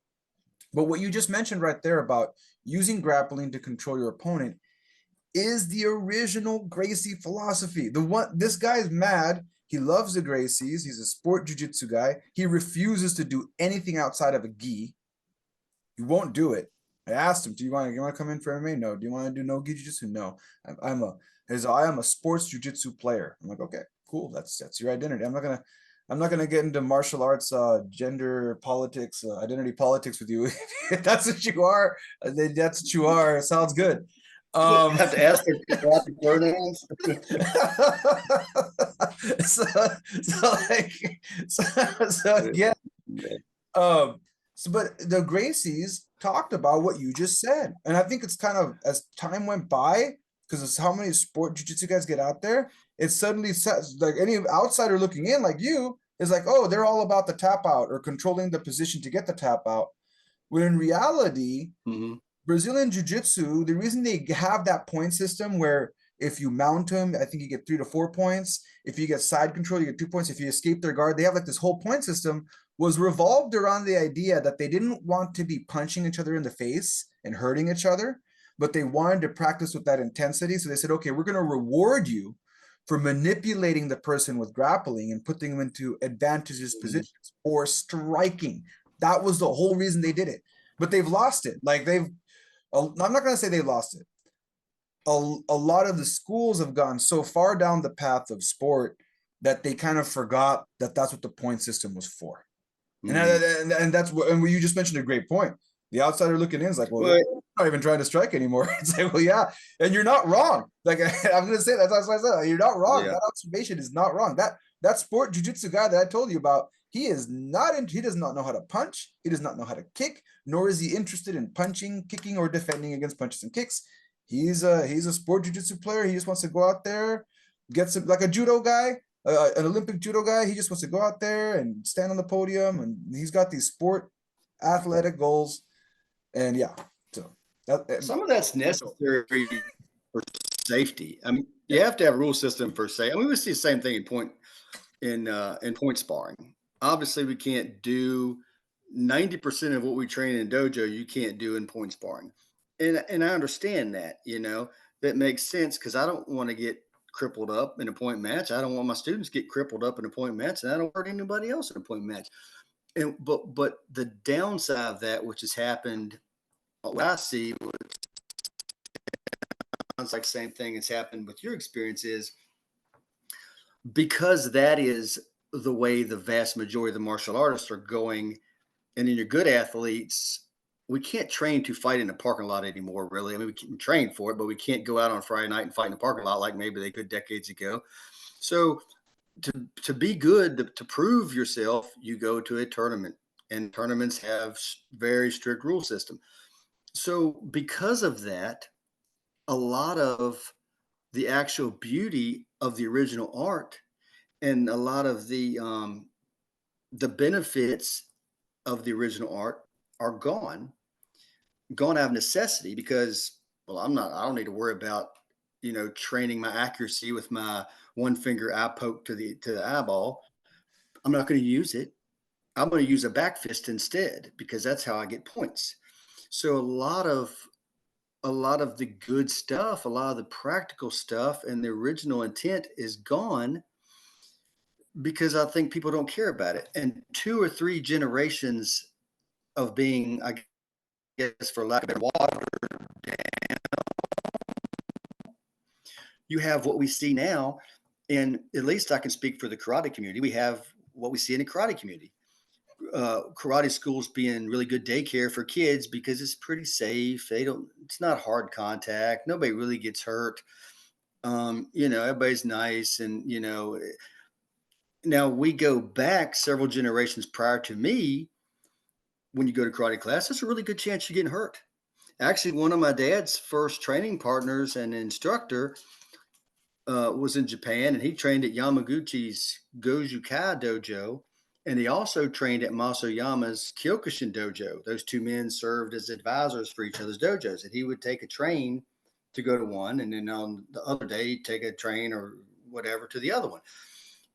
But what you just mentioned right there about using grappling to control your opponent is the original Gracie philosophy. This guy's mad. He loves the Gracies. He's a sport jiu-jitsu guy. He refuses to do anything outside of a gi. He won't do it. I asked him, do you want to come in for MMA? No. Do you want to do no gi jiu-jitsu? No. I am a sports jiu-jitsu player. I'm like, okay, cool. That's your identity. I'm not gonna get into martial arts, gender politics, identity politics with you. If that's what you are, then that's what you are. It sounds good. You have to ask their pronouns. Yeah. But the Gracies talked about what you just said, and I think it's kind of, as time went by, because it's how many sport jiu-jitsu guys get out there, it suddenly says, like any outsider looking in, like you, is like, oh, they're all about the tap out or controlling the position to get the tap out. When in reality, Brazilian Jiu-Jitsu, the reason they have that point system where if you mount them, I think you get 3 to 4 points. If you get side control, you get 2 points. If you escape their guard, they have like this whole point system was revolved around the idea that they didn't want to be punching each other in the face and hurting each other, but they wanted to practice with that intensity. So they said, okay, we're going to reward you for manipulating the person with grappling and putting them into advantageous positions or striking. That was the whole reason they did it. But they've lost it. Like I'm not going to say they lost it. A lot of the schools have gone so far down the path of sport that they kind of forgot that that's what the point system was for. And that's what, and you just mentioned a great point. The outsider looking in is like, well, they're not even trying to strike anymore. It's like, well, yeah, and you're not wrong. Like I'm gonna say that's what I said. You're not wrong. That observation is not wrong. That sport jiu-jitsu guy that I told you about, he does not know how to punch. He does not know how to kick, nor is he interested in punching, kicking, or defending against punches and kicks. He's a sport jiu-jitsu player. He just wants to go out there, get some, like a judo guy. An Olympic judo guy, he just wants to go out there and stand on the podium, and he's got these sport athletic goals. And yeah, so some of that's necessary for safety. I mean, you have to have a rule system for safety. I mean, we see the same thing in point sparring. Obviously, we can't do 90% of what we train in dojo. You can't do in point sparring, and I understand that. That makes sense because I don't want to get crippled up in a point match. I don't want my students to get crippled up in a point match, and I don't hurt anybody else in a point match. And but the downside of that, which has happened, what I see, which sounds like the same thing has happened with your experience, is because that is the way the vast majority of the martial artists are going, and then your good athletes, we can't train to fight in a parking lot anymore, really. I mean, we can train for it, but we can't go out on Friday night and fight in a parking lot like maybe they could decades ago. So to be good, to prove yourself, you go to a tournament, and tournaments have very strict rule system. So because of that, a lot of the actual beauty of the original art and a lot of the benefits of the original art are gone out of necessity because, well, I don't need to worry about, training my accuracy with my one finger eye poke to the eyeball. I'm not going to use it. I'm going to use a back fist instead because that's how I get points. So a lot of the good stuff, a lot of the practical stuff and the original intent is gone because I think people don't care about it. And 2 or 3 generations of being, I guess, for lack of better, watered down, you have what we see now. And at least I can speak for the karate community. We have what we see in the karate community. Karate schools being really good daycare for kids because it's pretty safe. It's not hard contact. Nobody really gets hurt. Everybody's nice. And, now we go back several generations prior to me. When you go to karate class, there's a really good chance you're getting hurt. Actually, one of my dad's first training partners and instructor was in Japan, and he trained at Yamaguchi's Goju-kai dojo, and he also trained at Masoyama's Kyokushin dojo. Those 2 men served as advisors for each other's dojos, and he would take a train to go to one, and then on the other day, he'd take a train or whatever to the other one.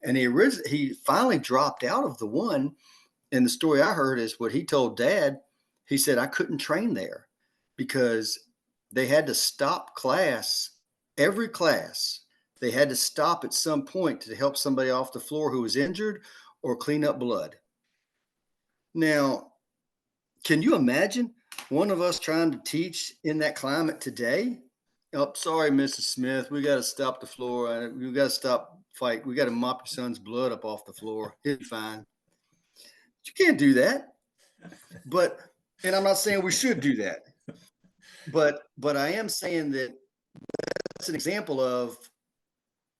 And he finally dropped out of the one. And the story I heard is what he told Dad. He said, I couldn't train there because they had to stop class, every class. They had to stop at some point to help somebody off the floor who was injured or clean up blood. Now, can you imagine one of us trying to teach in that climate today? Oh, sorry, Mrs. Smith, we got to stop the floor. We got to stop fight. We got to mop your son's blood up off the floor. He'll be fine. You can't do that. And I'm not saying we should do that, but I am saying that that's an example of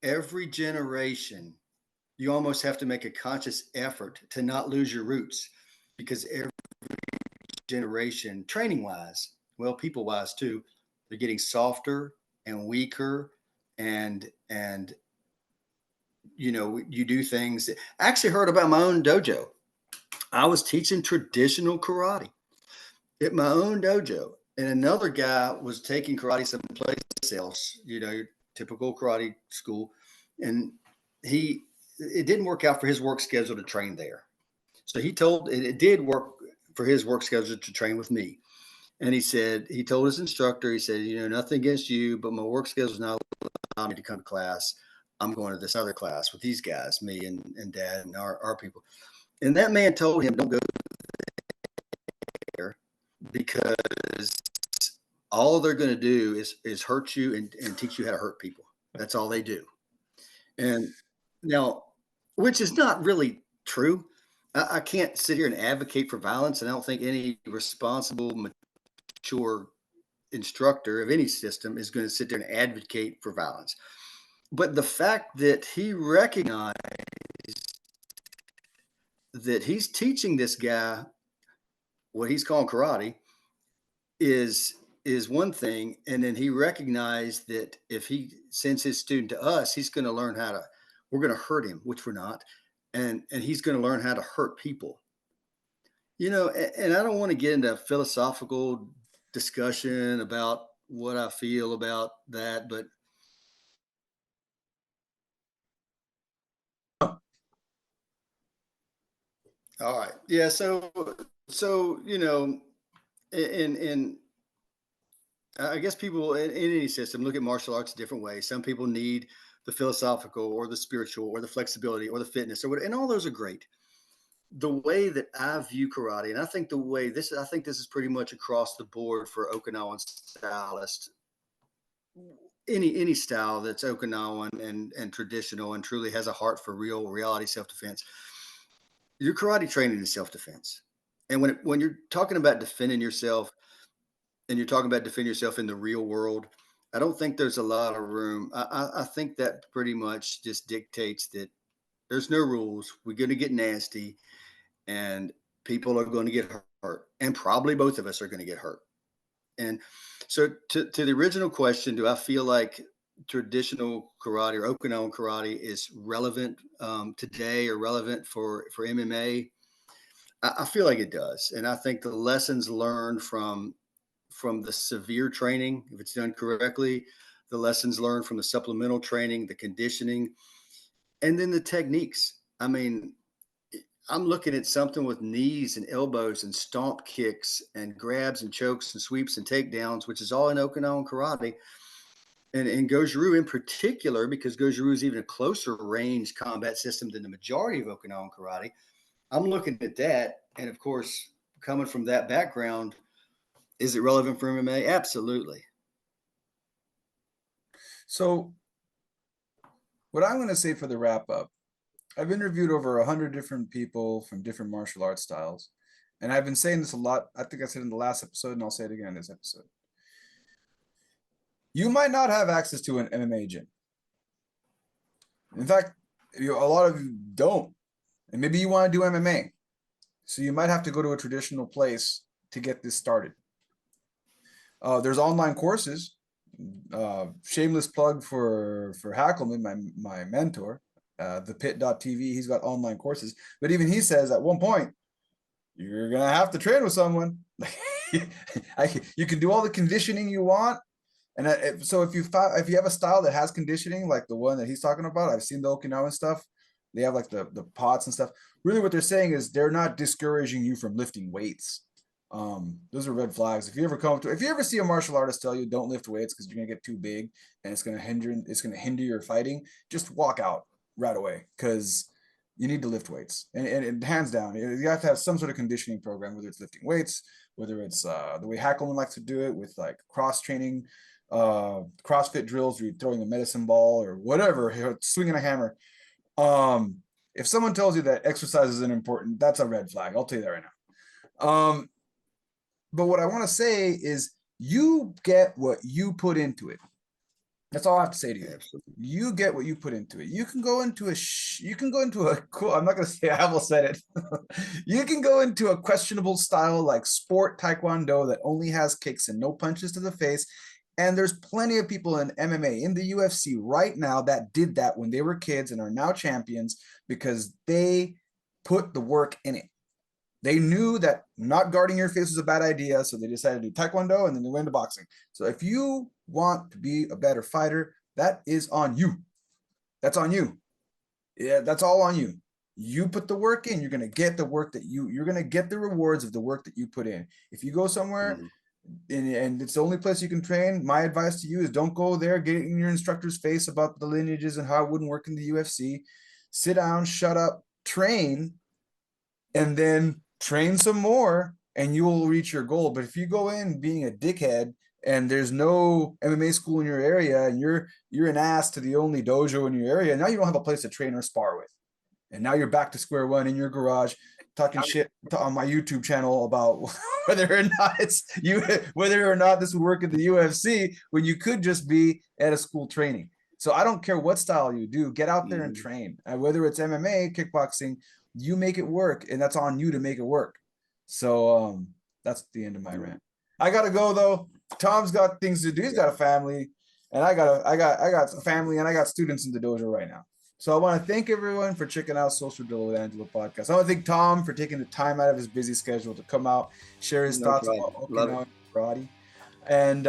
every generation. You almost have to make a conscious effort to not lose your roots because every generation, training wise, well, people wise too, they're getting softer and weaker and you do things. I actually heard about my own dojo. I was teaching traditional karate at my own dojo, and another guy was taking karate someplace else, typical karate school, and it didn't work out for his work schedule to train there. So it did work for his work schedule to train with me. And he told his instructor, he said, nothing against you, but my work schedule is not allowing me to come to class. I'm going to this other class with these guys, me and Dad and our people. And that man told him, don't go there, because all they're going to do is hurt you and teach you how to hurt people. That's all they do. And now, which is not really true. I can't sit here and advocate for violence. And I don't think any responsible, mature instructor of any system is going to sit there and advocate for violence. But the fact that he recognized that he's teaching this guy what he's calling karate is one thing. And then he recognized that if he sends his student to us, he's going to learn we're going to hurt him, which we're not. And he's going to learn how to hurt people. And I don't want to get into a philosophical discussion about what I feel about that, but all right. Yeah. So, and I guess people in any system look at martial arts a different way. Some people need the philosophical or the spiritual or the flexibility or the fitness or whatever, and all those are great. The way that I view karate, and I think this is pretty much across the board for Okinawan stylists, any style that's Okinawan and traditional and truly has a heart for real reality self-defense. Your karate training is self-defense. And when you're talking about defending yourself, and you're talking about defending yourself in the real world, I don't think there's a lot of room. I think that pretty much just dictates that there's no rules. We're going to get nasty, and people are going to get hurt, and probably both of us are going to get hurt. And so to the original question, do I feel like traditional karate or Okinawan karate is relevant today or relevant for MMA? I feel like it does. And I think the lessons learned from the severe training, if it's done correctly, the lessons learned from the supplemental training, the conditioning, and then the techniques. I mean, I'm looking at something with knees and elbows and stomp kicks and grabs and chokes and sweeps and takedowns, which is all in Okinawan karate. And Goju-Ryu in particular, because Goju-Ryu is even a closer range combat system than the majority of Okinawan karate. I'm looking at that. And of course, coming from that background, is it relevant for MMA? Absolutely. So what I'm going to say for the wrap up, I've interviewed over 100 different people from different martial arts styles. And I've been saying this a lot. I think I said in the last episode, and I'll say it again in this episode. You might not have access to an MMA gym. In fact, a lot of you don't. And maybe you want to do MMA. So you might have to go to a traditional place to get this started. There's online courses. Shameless plug for Hackelman, my mentor, thepit.tv. He's got online courses. But even he says at one point, you're going to have to train with someone. You can do all the conditioning you want. And so if you have a style that has conditioning, like the one that he's talking about, I've seen the Okinawan stuff. They have like the pots and stuff. Really what they're saying is they're not discouraging you from lifting weights. Those are red flags. If you ever see a martial artist tell you don't lift weights because you're gonna get too big and it's gonna hinder your fighting, just walk out right away, because you need to lift weights. And hands down, you have to have some sort of conditioning program, whether it's lifting weights, whether it's the way Hackelman likes to do it with like cross training, CrossFit drills where you're throwing a medicine ball or whatever, swinging a hammer. If someone tells you that exercise isn't important, that's a red flag. I'll tell you that right now. But what I want to say is you get what you put into it. That's all I have to say to you. Absolutely. You get what you put into it. You can go into a cool, I'm not going to say I will said it. You can go into a questionable style like sport taekwondo that only has kicks and no punches to the face And there's plenty of people in MMA, in the UFC right now that did that when they were kids and are now champions because they put the work in it. They knew that not guarding your face was a bad idea, so they decided to do Taekwondo and then they went into boxing. So if you want to be a better fighter, that is on you. That's on you. Yeah, that's all on you. You put the work in, you're going to get the work that you're going to get the rewards of the work that you put in. If you go somewhere and it's the only place you can train, my advice to you is don't go there, get in your instructor's face about the lineages and how it wouldn't work in the UFC. Sit down, shut up, train, and then train some more and you will reach your goal. But if you go in being a dickhead and there's no MMA school in your area and you're an ass to the only dojo in your area, now you don't have a place to train or spar with. And now you're back to square one in your garage talking shit on my YouTube channel about whether or not this would work at the UFC when you could just be at a school training. So I don't care what style you do, get out there and train. Whether it's MMA, kickboxing, you make it work, and that's on you to make it work. So that's the end of my rant. I gotta go though. Tom's got things to do. He's got a family, and I got a family, and I got students in the dojo right now. So I want to thank everyone for checking out Social Dillo with Angelo podcast. I want to thank Tom for taking the time out of his busy schedule to come out, share his thoughts about Okinawan Karate. And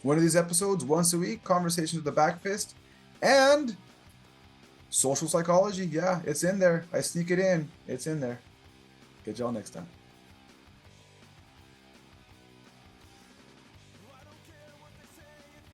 one of these episodes, once a week, Conversations with the Back Fist, and social psychology. Yeah, it's in there. I sneak it in. It's in there. Get y'all next time.